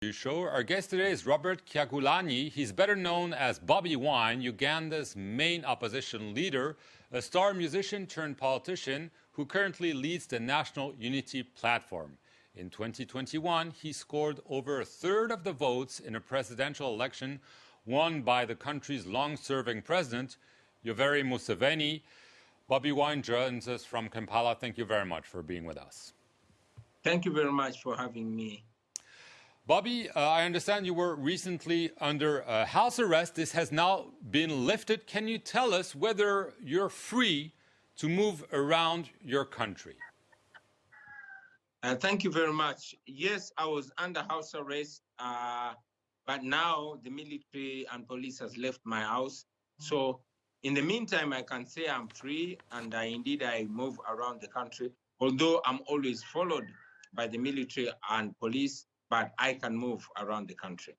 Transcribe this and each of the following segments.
du show. Our guest today is Robert Kyagulanyi. He's better known as Bobiwine, Uganda's main opposition leader, a star musician turned politician who currently leads the National Unity Platform. In 2021, he scored over a third of the votes in a presidential election won by the country's long-serving president, Yoweri Museveni. Bobiwine joins us from Kampala. Thank you very much for being with us. Thank you very much for having me. Bobby, I understand you were recently under house arrest. This has now been lifted. Can you tell us whether you're free to move around your country? Thank you very much. Yes, I was under house arrest, but now the military and police has left my house. So in the meantime, I can say I'm free, and indeed I move around the country, although I'm always followed by the military and police, but I can move around the country.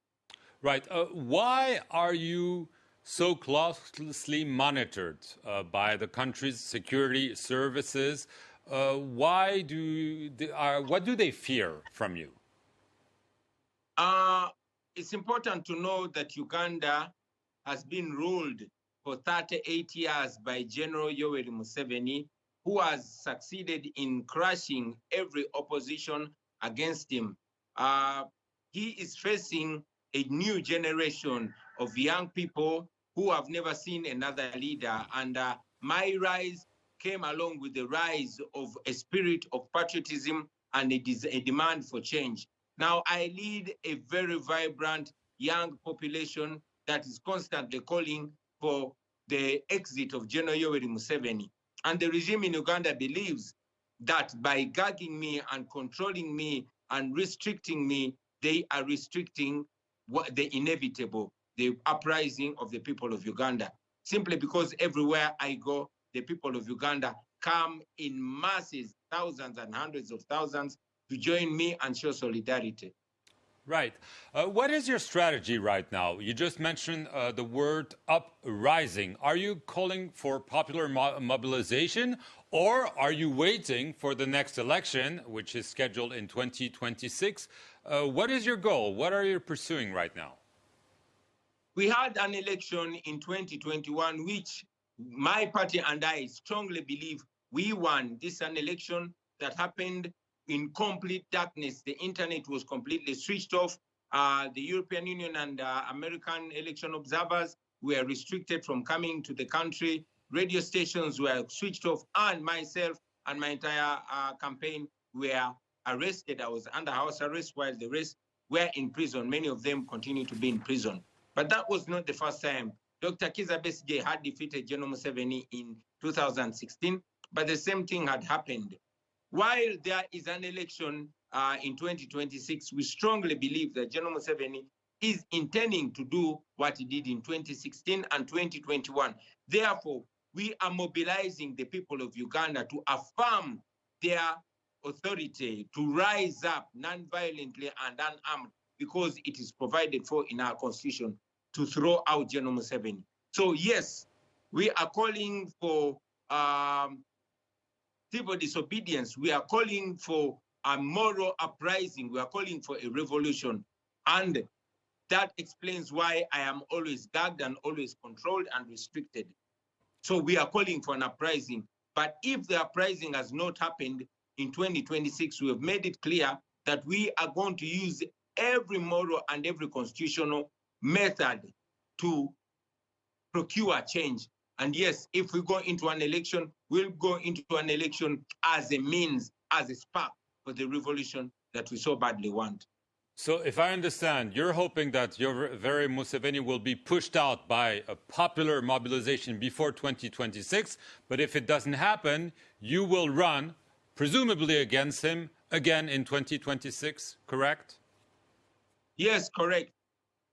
Right. Why are you so closely monitored by the country's security services? What do they fear from you? It's important to know that Uganda has been ruled for 38 years by General Yoweri Museveni, who has succeeded in crushing every opposition against him. He is facing a new generation of young people who have never seen another leader. And my rise came along with the rise of a spirit of patriotism and a demand for change. Now, I lead a very vibrant young population that is constantly calling for the exit of General Yoweri Museveni. And the regime in Uganda believes that by gagging me and controlling me and restricting me, they are restricting the inevitable, the uprising of the people of Uganda. Simply because everywhere I go, the people of Uganda come in masses, thousands and hundreds of thousands, to join me and show solidarity. Right. What is your strategy right now? You just mentioned the word uprising. Are you calling for popular mobilization, or are you waiting for the next election, which is scheduled in 2026? What is your goal? What are you pursuing right now? We had an election in 2021, which my party and I strongly believe we won. This is an election that happened in complete darkness. The internet was completely switched off. The European Union and American election observers were restricted from coming to the country. Radio stations were switched off, and myself and my entire campaign were arrested. I was under house arrest while the rest were in prison. Many of them continue to be in prison. But that was not the first time. Dr. Kizza Besigye had defeated General Museveni in 2016, but the same thing had happened. While there is an election in 2026, we strongly believe that General Museveni is intending to do what he did in 2016 and 2021. Therefore, we are mobilizing the people of Uganda to affirm their authority, to rise up non-violently and unarmed, because it is provided for in our constitution to throw out General Museveni. So yes, we are calling for civil disobedience. We are calling for a moral uprising. We are calling for a revolution. And that explains why I am always gagged and always controlled and restricted. So we are calling for an uprising. But if the uprising has not happened in 2026, we have made it clear that we are going to use every moral and every constitutional method to procure change. And yes, if we go into an election, we'll go into an election as a means, as a spark for the revolution that we so badly want. So if I understand, you're hoping that Yoweri Museveni will be pushed out by a popular mobilization before 2026, but if it doesn't happen, you will run, presumably against him, again in 2026, correct? Yes, correct.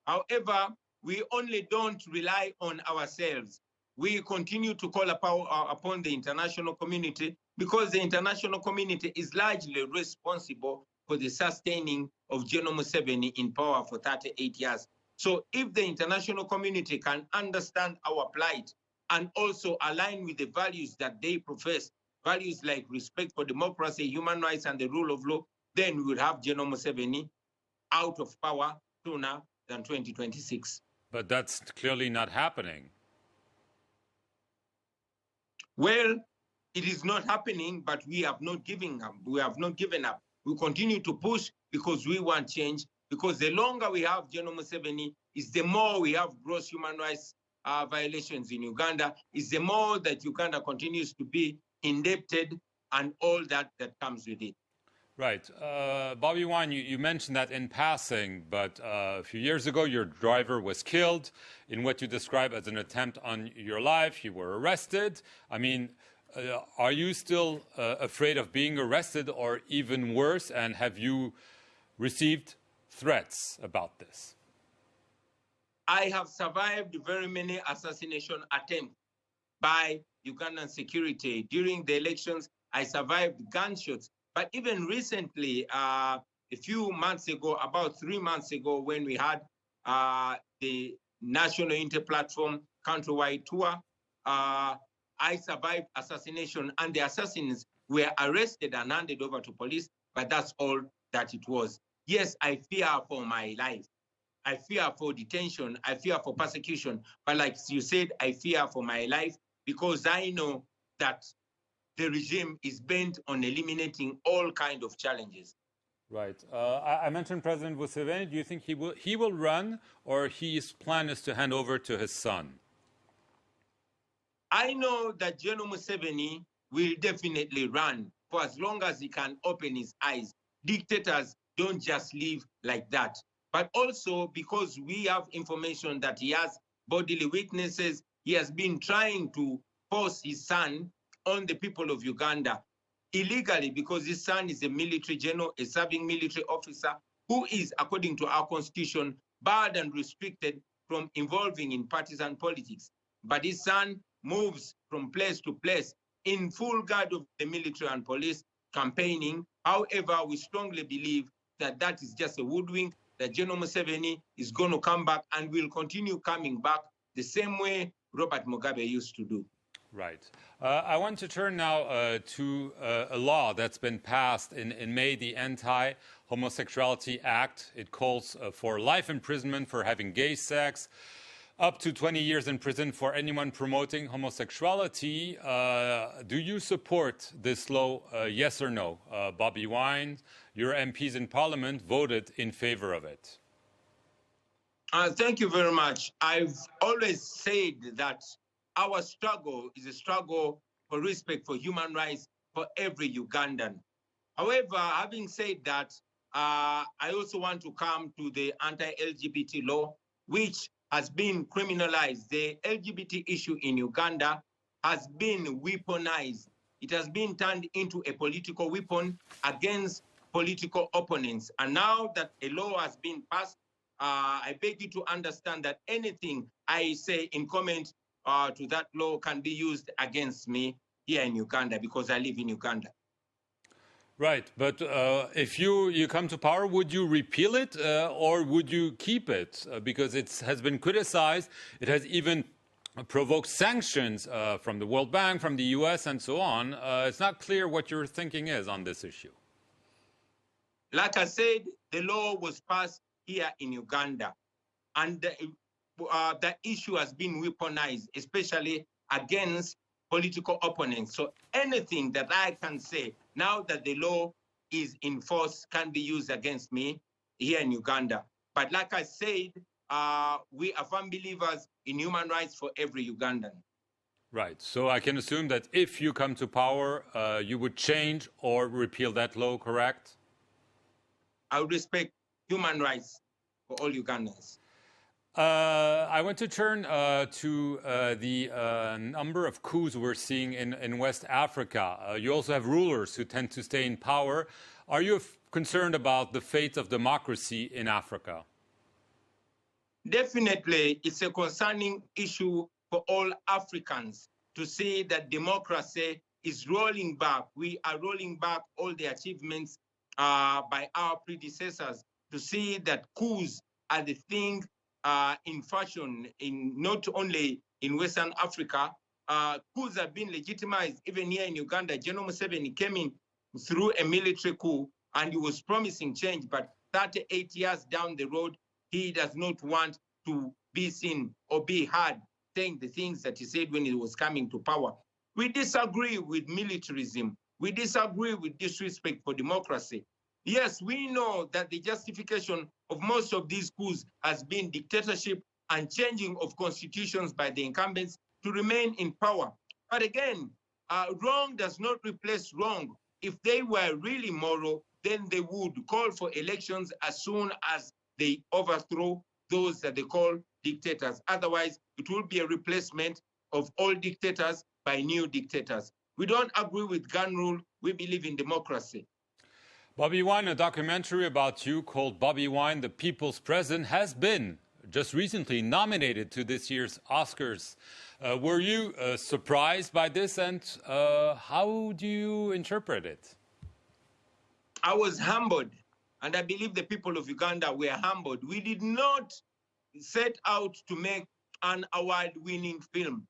However, we only don't rely on ourselves. We continue to call upon the international community, because the international community is largely responsible for the sustaining of General Museveni in power for 38 years. So if the international community can understand our plight and also align with the values that they profess, values like respect for democracy, human rights, and the rule of law, then we would have General Museveni out of power sooner than 2026. But that's clearly not happening. Well, it is not happening, but we have not given up. We have not given up. We continue to push because we want change, because the longer we have General Museveni, is the more we have gross human rights violations in Uganda, is the more that Uganda continues to be indebted and all that comes with it. Right. Bobiwine, you mentioned that in passing, but a few years ago your driver was killed in what you describe as an attempt on your life. You were arrested. I mean, are you still afraid of being arrested, or even worse, and have you received threats about this? I have survived very many assassination attempts by Ugandan security. During the elections, I survived gunshots. But even recently, a few months ago, about 3 months ago, when we had the National Inter-Platform countrywide tour, I survived assassination, and the assassins were arrested and handed over to police, but that's all that it was. Yes, I fear for my life. I fear for detention. I fear for persecution. But like you said, I fear for my life because I know that the regime is bent on eliminating all kinds of challenges. Right. I mentioned President Museveni. Do you think he will run, or his plan is to hand over to his son? I know that General Museveni will definitely run for as long as he can open his eyes. Dictators don't just live like that. But also because we have information that he has bodily weaknesses, he has been trying to force his son on the people of Uganda illegally, because his son is a military general, a serving military officer who is, according to our constitution, barred and restricted from involving in partisan politics. But his son moves from place to place in full guard of the military and police campaigning. However, we strongly believe that that is just a woodwink, that General Museveni is going to come back and will continue coming back the same way Robert Mugabe used to do. Right. I want to turn now to a law that's been passed in May, the Anti-Homosexuality Act. It calls for life imprisonment for having gay sex, up to 20 years in prison for anyone promoting homosexuality. Do you support this law, yes or no? Bobiwine, your MPs in Parliament voted in favor of it. Thank you very much. I've always said that our struggle is a struggle for respect for human rights for every Ugandan. However, having said that, I also want to come to the anti-LGBT law, which has been criminalized. The LGBT issue in Uganda has been weaponized. It has been turned into a political weapon against political opponents. And now that a law has been passed, I beg you to understand that anything I say in comment to that law can be used against me here in Uganda, because I live in Uganda. Right, but if you come to power, would you repeal it or would you keep it? Because it has been criticized. It has even provoked sanctions from the World Bank, from the US, and so on. It's not clear what your thinking is on this issue. Like I said, the law was passed here in Uganda, and the issue has been weaponized, especially against political opponents. So anything that I can say now that the law is in force can be used against me here in Uganda. But like I said, we are firm believers in human rights for every Ugandan. Right. So I can assume that if you come to power, you would change or repeal that law, correct? I would respect human rights for all Ugandans. I want to turn to the number of coups we're seeing in West Africa. You also have rulers who tend to stay in power. Are you concerned about the fate of democracy in Africa? Definitely, it's a concerning issue for all Africans to see that democracy is rolling back. We are rolling back all the achievements by our predecessors, to see that coups are the thing in fashion, in not only in Western Africa. Coups have been legitimized even here in Uganda. General Museveni came in through a military coup and he was promising change, but 38 years down the road, he does not want to be seen or be heard saying the things that he said when he was coming to power. We disagree with militarism. We disagree with disrespect for democracy. Yes, we know that the justification of most of these coups has been dictatorship and changing of constitutions by the incumbents to remain in power. But again, wrong does not replace wrong. If they were really moral, then they would call for elections as soon as they overthrow those that they call dictators. Otherwise, it will be a replacement of old dictators by new dictators. We don't agree with gun rule. We believe in democracy. Bobiwine, a documentary about you called Bobiwine, the People's President, has been just recently nominated to this year's Oscars. Were you surprised by this, and how do you interpret it? I was humbled, and I believe the people of Uganda were humbled. We did not set out to make an award-winning film.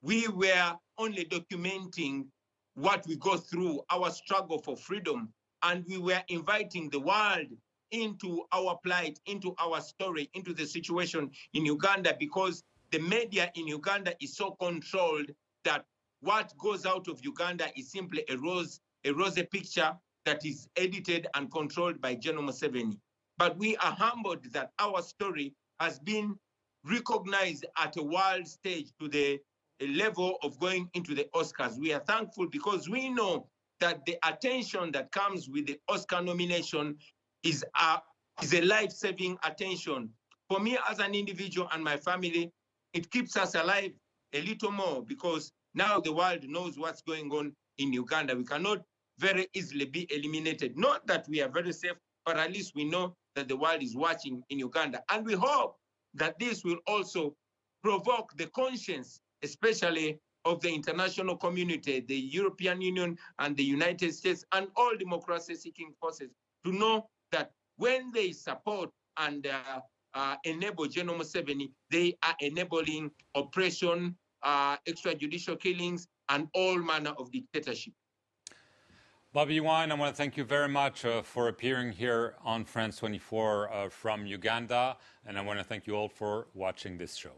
We were only documenting what we go through, our struggle for freedom, and we were inviting the world into our plight, into our story, into the situation in Uganda, because the media in Uganda is so controlled that what goes out of Uganda is simply a rosy picture that is edited and controlled by General Museveni. But we are humbled that our story has been recognized at a world stage to the level of going into the Oscars. We are thankful because we know that the attention that comes with the Oscar nomination is a life-saving attention. For me as an individual and my family, it keeps us alive a little more because now the world knows what's going on in Uganda. We cannot very easily be eliminated. Not that we are very safe, but at least we know that the world is watching in Uganda. And we hope that this will also provoke the conscience, especially of the international community, the European Union and the United States and all democracy-seeking forces to know that when they support and enable General Museveni, they are enabling oppression, extrajudicial killings, and all manner of dictatorship. Bobiwine, I want to thank you very much for appearing here on France 24 from Uganda, and I want to thank you all for watching this show.